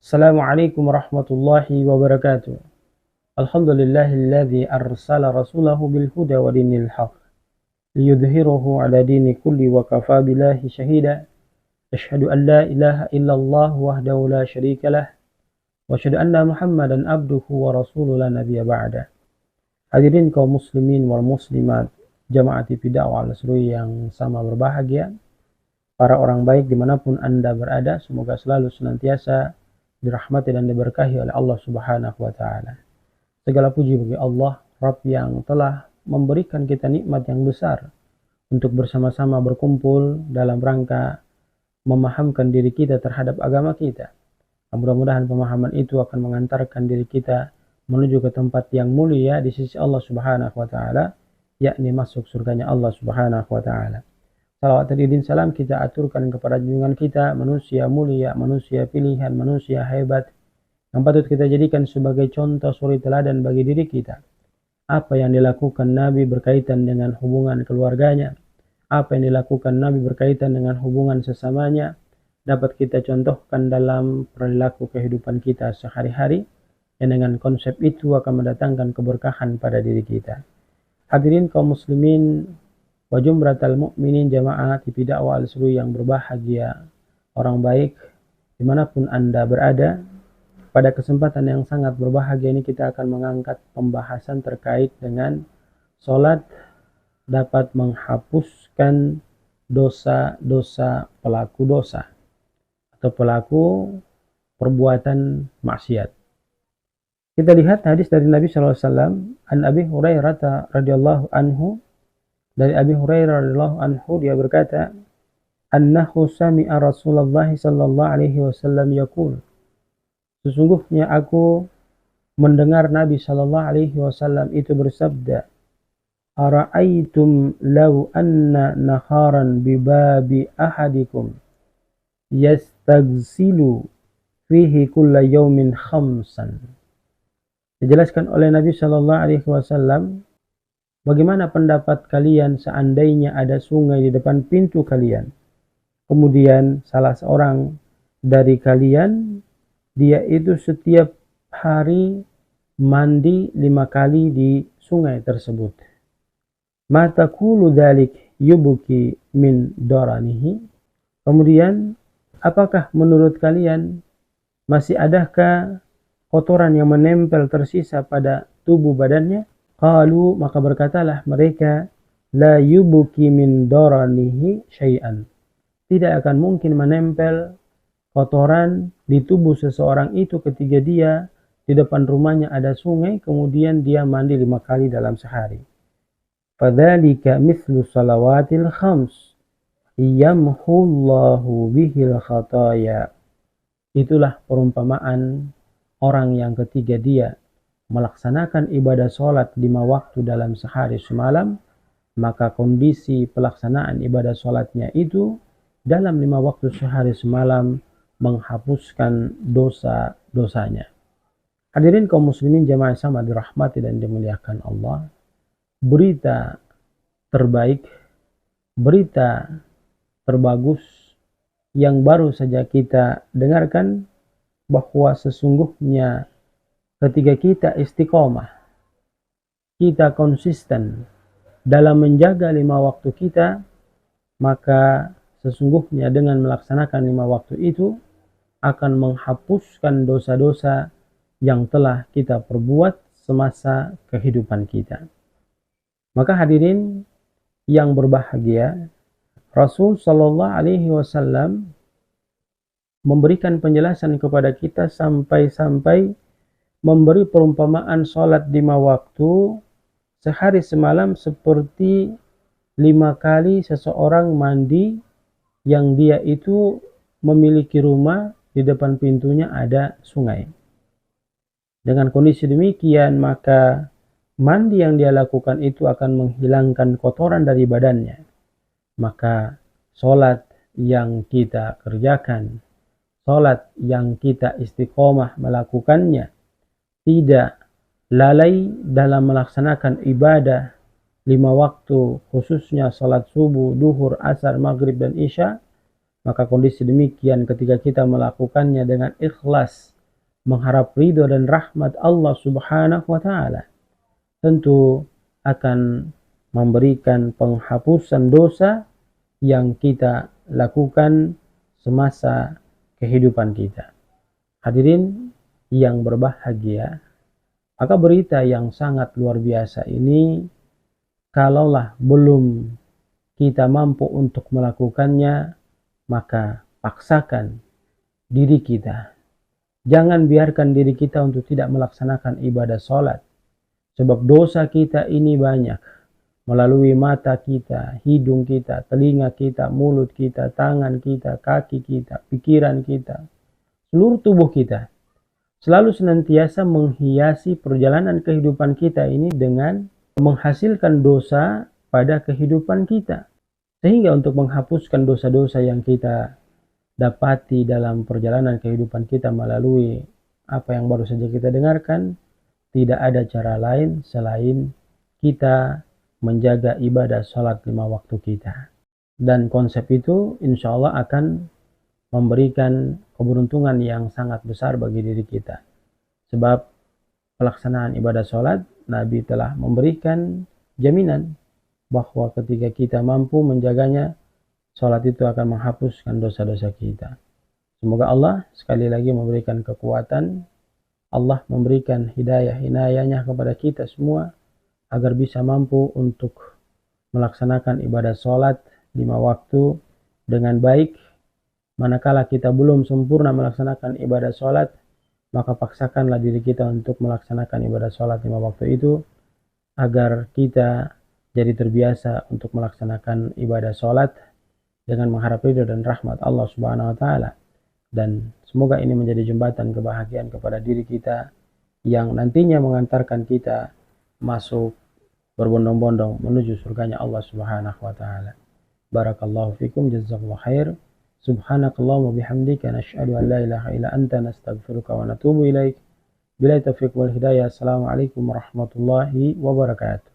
Assalamualaikum warahmatullahi wabarakatuh. Alhamdulillahilladzi arsala rasulahu bil huda wa dinil haq liyudhhirahu ala dini kulli wa kafa billahi shahida. Asyhadu an la ilaha illallah wahdahu la syarika lah wa asyhadu anna Muhammadan abduhu wa rasuluhu la nabiyya ba'da. Hadirin kaum muslimin wal muslimat, jamaah TV dakwah Al-Asri yang sama berbahagia, para orang baik dimanapun Anda berada, semoga selalu senantiasa dirahmati dan diberkahi oleh Allah Subhanahu wa Ta'ala. Segala puji bagi Allah, Rabb yang telah memberikan kita nikmat yang besar untuk bersama-sama berkumpul dalam rangka memahamkan diri kita terhadap agama kita. Mudah-mudahan pemahaman itu akan mengantarkan diri kita menuju ke tempat yang mulia di sisi Allah Subhanahu wa Ta'ala, yakni masuk surganya Allah Subhanahu wa Ta'ala. Salawat dan salam kita aturkan kepada junjungan kita, manusia mulia, manusia pilihan, manusia hebat, yang patut kita jadikan sebagai contoh suri teladan bagi diri kita. Apa yang dilakukan Nabi berkaitan dengan hubungan keluarganya, apa yang dilakukan Nabi berkaitan dengan hubungan sesamanya, dapat kita contohkan dalam perilaku kehidupan kita sehari-hari, yang dengan konsep itu akan mendatangkan keberkahan pada diri kita. Hadirin kaum muslimin wa jumratal mu'minin, jamaah TV dakwah Al-Asri yang berbahagia, orang baik dimanapun Anda berada. Pada kesempatan yang sangat berbahagia ini kita akan mengangkat pembahasan terkait dengan sholat dapat menghapuskan dosa-dosa pelaku dosa atau pelaku perbuatan maksiat. Kita lihat hadis dari Nabi SAW, an Abi Hurairah radhiyallahu anhu. Dari Abi Hurairah radhiyallahu anhu, dia berkata, annahu sami'a Rasulullah sallallahu alaihi wasallam yaqul, sesungguhnya aku mendengar Nabi sallallahu alaihi wasallam itu bersabda, ara'aitum law anna naharan bi babi ahadikum yastaghsilu fihi kulla yawmin khamsan. Dijelaskan oleh Nabi sallallahu alaihi wasallam, bagaimana pendapat kalian seandainya ada sungai di depan pintu kalian, kemudian salah seorang dari kalian, dia itu setiap hari mandi 5 kali di sungai tersebut. Ma taqulu dzalik yubki min daranihi. Kemudian, apakah menurut kalian masih adakah kotoran yang menempel tersisa pada tubuh badannya? Qalu, maka berkatalah mereka, la yubuki min daranihi syai'an. Tidak akan mungkin menempel kotoran di tubuh seseorang itu ketika dia di depan rumahnya ada sungai, kemudian dia mandi 5 kali dalam sehari. Fadzalika mithlu salawatil khams yamhullahu bihil khataya. Itulah perumpamaan orang yang ketiga dia melaksanakan ibadah sholat 5 waktu dalam sehari semalam, maka kondisi pelaksanaan ibadah sholatnya itu dalam 5 waktu sehari semalam menghapuskan dosa-dosanya. Hadirin kaum muslimin jamaah sama dirahmati dan dimuliakan Allah, berita terbaik, berita terbagus yang baru saja kita dengarkan, bahwa sesungguhnya ketika kita istiqomah, kita konsisten dalam menjaga 5 waktu kita, maka sesungguhnya dengan melaksanakan 5 waktu itu akan menghapuskan dosa-dosa yang telah kita perbuat semasa kehidupan kita. Maka hadirin yang berbahagia, Rasul sallallahu alaihi wasallam memberikan penjelasan kepada kita sampai-sampai memberi perumpamaan sholat 5 waktu sehari semalam seperti 5 kali seseorang mandi yang dia itu memiliki rumah di depan pintunya ada sungai. Dengan kondisi demikian, maka mandi yang dia lakukan itu akan menghilangkan kotoran dari badannya. Maka sholat yang kita kerjakan, sholat yang kita istiqomah melakukannya, tidak lalai dalam melaksanakan ibadah 5 waktu, khususnya sholat subuh, duhur, asar, maghrib, dan isya, maka kondisi demikian ketika kita melakukannya dengan ikhlas mengharap ridho dan rahmat Allah Subhanahu wa Ta'ala, tentu akan memberikan penghapusan dosa yang kita lakukan semasa kehidupan kita. Hadirin yang berbahagia, maka berita yang sangat luar biasa ini, kalaulah belum kita mampu untuk melakukannya, maka paksakan diri kita. Jangan biarkan diri kita untuk tidak melaksanakan ibadah sholat. Sebab dosa kita ini banyak. Melalui mata kita, hidung kita, telinga kita, mulut kita, tangan kita, kaki kita, pikiran kita, seluruh tubuh kita selalu senantiasa menghiasi perjalanan kehidupan kita ini dengan menghasilkan dosa pada kehidupan kita. Sehingga untuk menghapuskan dosa-dosa yang kita dapati dalam perjalanan kehidupan kita melalui apa yang baru saja kita dengarkan, tidak ada cara lain selain kita menjaga ibadah sholat 5 waktu kita. Dan konsep itu insya Allah akan memberikan keberuntungan yang sangat besar bagi diri kita. Sebab pelaksanaan ibadah sholat, Nabi telah memberikan jaminan bahwa ketika kita mampu menjaganya, sholat itu akan menghapuskan dosa-dosa kita. Semoga Allah sekali lagi memberikan kekuatan, Allah memberikan hidayah-inayahnya kepada kita semua, agar bisa mampu untuk melaksanakan ibadah sholat 5 waktu dengan baik. Manakala kita belum sempurna melaksanakan ibadah sholat, maka paksakanlah diri kita untuk melaksanakan ibadah sholat 5 waktu itu, agar kita jadi terbiasa untuk melaksanakan ibadah sholat dengan mengharap ridho dan rahmat Allah Subhanahu wa Ta'ala. Dan semoga ini menjadi jembatan kebahagiaan kepada diri kita yang nantinya mengantarkan kita masuk berbondong-bondong menuju surganya Allah Subhanahu wa Ta'ala. Barakallahu fikum, jazakallahu khair. Subhanakallahumma bihamdika nashhadu an la ilaha illa anta nastaghfiruka wa natubu ilaik. Billahi taufiq wal hidayah. Assalamualaikum warahmatullahi wabarakatuh.